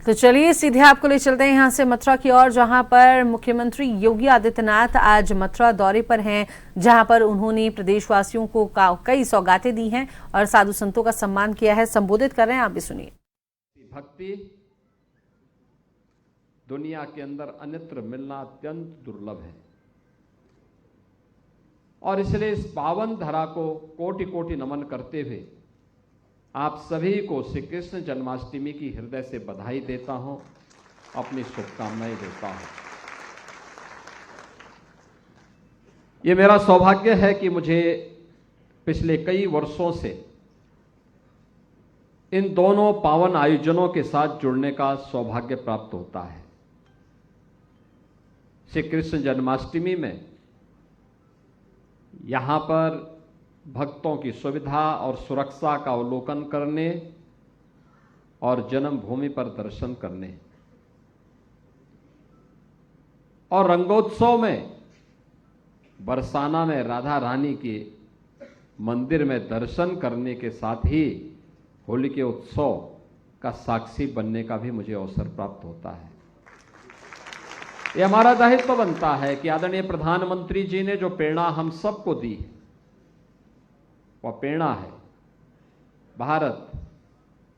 तो चलिए सीधे आपको ले चलते हैं यहाँ से मथुरा की ओर, जहां पर मुख्यमंत्री योगी आदित्यनाथ आज मथुरा दौरे पर हैं, जहां पर उन्होंने प्रदेशवासियों को कई सौगातें दी हैं और साधु संतों का सम्मान किया है। संबोधित कर रहे हैं, आप भी सुनिए। भक्ति दुनिया के अंदर अन्यत्र मिलना अत्यंत दुर्लभ है और इसलिए इस पावन धरा को कोटि कोटि नमन करते हुए आप सभी को श्री कृष्ण जन्माष्टमी की हृदय से बधाई देता हूं, अपनी शुभकामनाएं देता हूं। ये मेरा सौभाग्य है कि मुझे पिछले कई वर्षों से इन दोनों पावन आयोजनों के साथ जुड़ने का सौभाग्य प्राप्त होता है। श्री कृष्ण जन्माष्टमी में यहां पर भक्तों की सुविधा और सुरक्षा का अवलोकन करने और जन्मभूमि पर दर्शन करने और रंगोत्सव में बरसाना में राधा रानी के मंदिर में दर्शन करने के साथ ही होली के उत्सव का साक्षी बनने का भी मुझे अवसर प्राप्त होता है। ये हमारा दायित्व बनता है कि आदरणीय प्रधानमंत्री जी ने जो प्रेरणा हम सबको दी है, वह प्रेरणा है भारत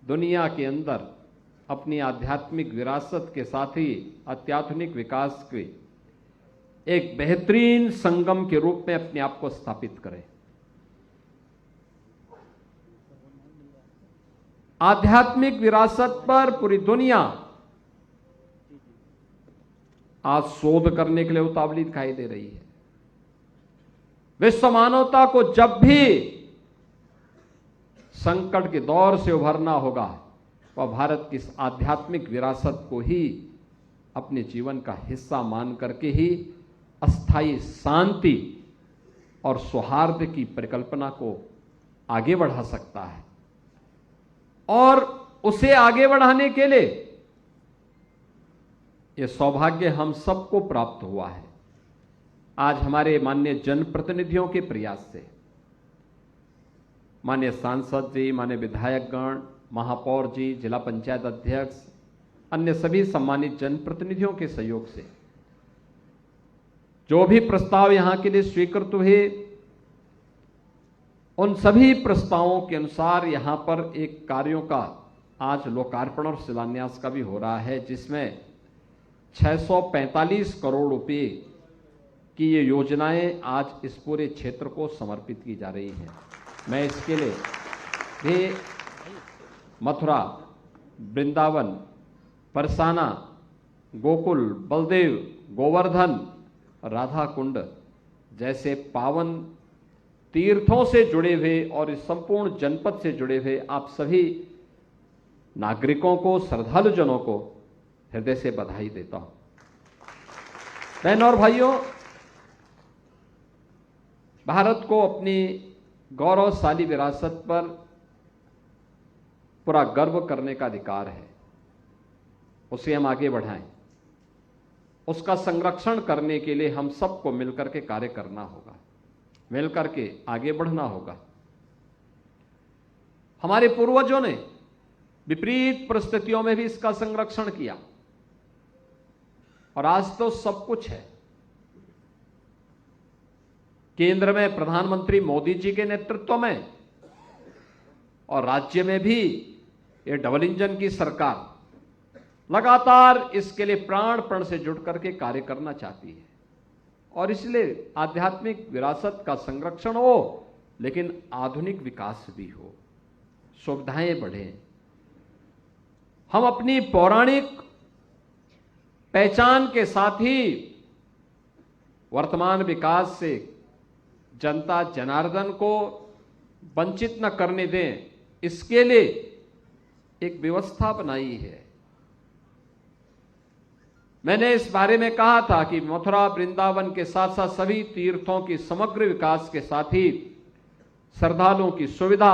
दुनिया के अंदर अपनी आध्यात्मिक विरासत के साथ ही अत्याधुनिक विकास के एक बेहतरीन संगम के रूप में अपने आप को स्थापित करे। आध्यात्मिक विरासत पर पूरी दुनिया आज शोध करने के लिए उतावली दिखाई दे रही है। विश्व मानवता को जब भी संकट के दौर से उभरना होगा, वह भारत की इस आध्यात्मिक विरासत को ही अपने जीवन का हिस्सा मान करके ही अस्थायी शांति और सौहार्द की परिकल्पना को आगे बढ़ा सकता है। और उसे आगे बढ़ाने के लिए यह सौभाग्य हम सबको प्राप्त हुआ है। आज हमारे माननीय जनप्रतिनिधियों के प्रयास से, माननीय सांसद जी, माननीय विधायकगण, महापौर जी, जिला पंचायत अध्यक्ष, अन्य सभी सम्मानित जनप्रतिनिधियों के सहयोग से जो भी प्रस्ताव यहां के लिए स्वीकृत हुए, उन सभी प्रस्तावों के अनुसार यहां पर एक कार्यों का आज लोकार्पण और शिलान्यास का भी हो रहा है, जिसमें 645 करोड़ रुपए की ये योजनाएं आज इस पूरे क्षेत्र को समर्पित की जा रही हैं। मैं इसके लिए भी मथुरा, वृंदावन, बरसाना, गोकुल, बलदेव, गोवर्धन, राधा कुंड जैसे पावन तीर्थों से जुड़े हुए और इस संपूर्ण जनपद से जुड़े हुए आप सभी नागरिकों को, श्रद्धालुजनों को हृदय से बधाई देता हूं। बहनों और भाइयों, भारत को अपनी गौरवशाली विरासत पर पूरा गर्व करने का अधिकार है। उसे हम आगे बढ़ाएं। उसका संरक्षण करने के लिए हम सबको मिलकर के कार्य करना होगा, मिलकर के आगे बढ़ना होगा। हमारे पूर्वजों ने विपरीत परिस्थितियों में भी इसका संरक्षण किया और आज तो सब कुछ है। केंद्र में प्रधानमंत्री मोदी जी के नेतृत्व में और राज्य में भी ये डबल इंजन की सरकार लगातार इसके लिए प्राणपण से जुट करके कार्य करना चाहती है और इसलिए आध्यात्मिक विरासत का संरक्षण हो, लेकिन आधुनिक विकास भी हो, सुविधाएं बढ़े। हम अपनी पौराणिक पहचान के साथ ही वर्तमान विकास से जनता जनार्दन को वंचित न करने दें, इसके लिए एक व्यवस्था बनाई है। मैंने इस बारे में कहा था कि मथुरा, वृंदावन के साथ साथ सभी तीर्थों की समग्र विकास के साथ ही श्रद्धालुओं की सुविधा,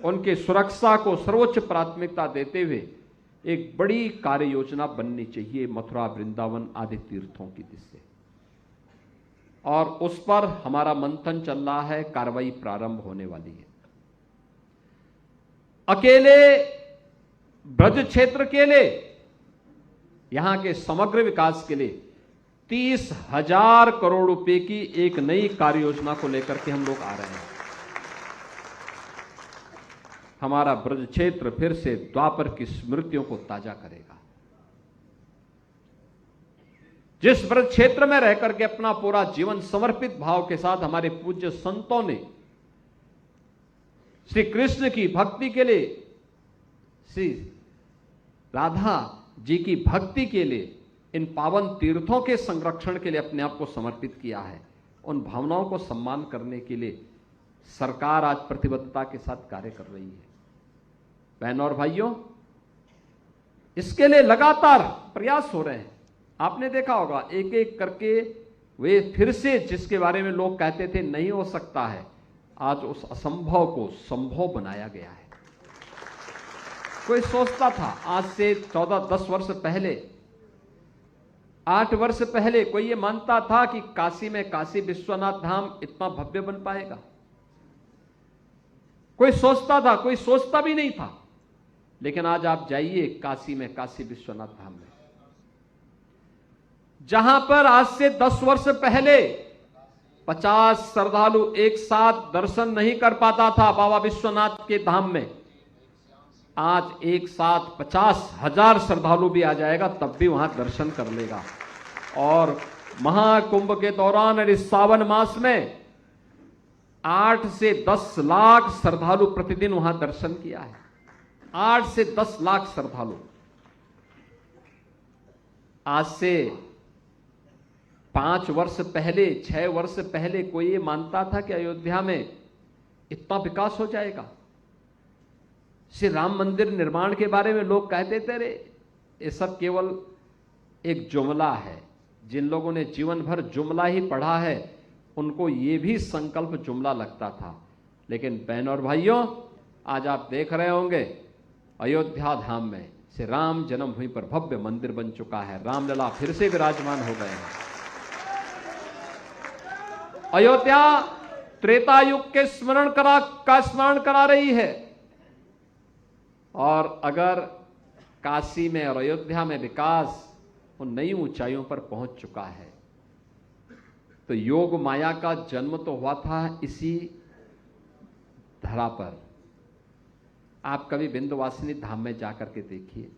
उनकी सुरक्षा को सर्वोच्च प्राथमिकता देते हुए एक बड़ी कार्य योजना बननी चाहिए मथुरा, वृंदावन आदि तीर्थों की दिशा, और उस पर हमारा मंथन चल रहा है, कार्रवाई प्रारंभ होने वाली है। अकेले ब्रज क्षेत्र के लिए, यहां के समग्र विकास के लिए 30,000 करोड़ रुपए की एक नई कार्य योजना को लेकर के हम लोग आ रहे हैं। हमारा ब्रज क्षेत्र फिर से द्वापर की स्मृतियों को ताजा करेगा। जिस ब्रज क्षेत्र में रहकर के अपना पूरा जीवन समर्पित भाव के साथ हमारे पूज्य संतों ने श्री कृष्ण की भक्ति के लिए, श्री राधा जी की भक्ति के लिए, इन पावन तीर्थों के संरक्षण के लिए अपने आप को समर्पित किया है, उन भावनाओं को सम्मान करने के लिए सरकार आज प्रतिबद्धता के साथ कार्य कर रही है। बहनों और भाइयों, इसके लिए लगातार प्रयास हो रहे हैं। आपने देखा होगा एक एक करके वे फिर से, जिसके बारे में लोग कहते थे नहीं हो सकता है, आज उस असंभव को संभव बनाया गया है। कोई सोचता था आज से 14-10 वर्ष पहले, 8 वर्ष पहले कोई ये मानता था कि काशी में काशी विश्वनाथ धाम इतना भव्य बन पाएगा? कोई सोचता था? कोई सोचता भी नहीं था। लेकिन आज आप जाइए काशी में, काशी विश्वनाथ धाम में, जहां पर आज से 10 वर्ष पहले 50 श्रद्धालु एक साथ दर्शन नहीं कर पाता था बाबा विश्वनाथ के धाम में, आज एक साथ 50,000 श्रद्धालु भी आ जाएगा तब भी वहां दर्शन कर लेगा। और महाकुंभ के दौरान इस सावन मास में 8 से 10 लाख श्रद्धालु प्रतिदिन वहां दर्शन किया है। 8 से 10 लाख श्रद्धालु। आज से 5 वर्ष पहले, 6 वर्ष पहले कोई ये मानता था कि अयोध्या में इतना विकास हो जाएगा? श्री राम मंदिर निर्माण के बारे में लोग कहते थे रे ये सब केवल एक जुमला है। जिन लोगों ने जीवन भर जुमला ही पढ़ा है उनको ये भी संकल्प जुमला लगता था। लेकिन बहनों और भाइयों, आज आप देख रहे होंगे अयोध्या धाम में श्री राम जन्मभूमि पर भव्य मंदिर बन चुका है। रामलला फिर से विराजमान हो गए हैं। अयोध्या त्रेता युग के स्मरण करा रही है। और अगर काशी में और अयोध्या में विकास उन नई ऊंचाइयों पर पहुंच चुका है तो योग माया का जन्म तो हुआ था इसी धरा पर। आप कभी विंध्यवासिनी धाम में जाकर के देखिए,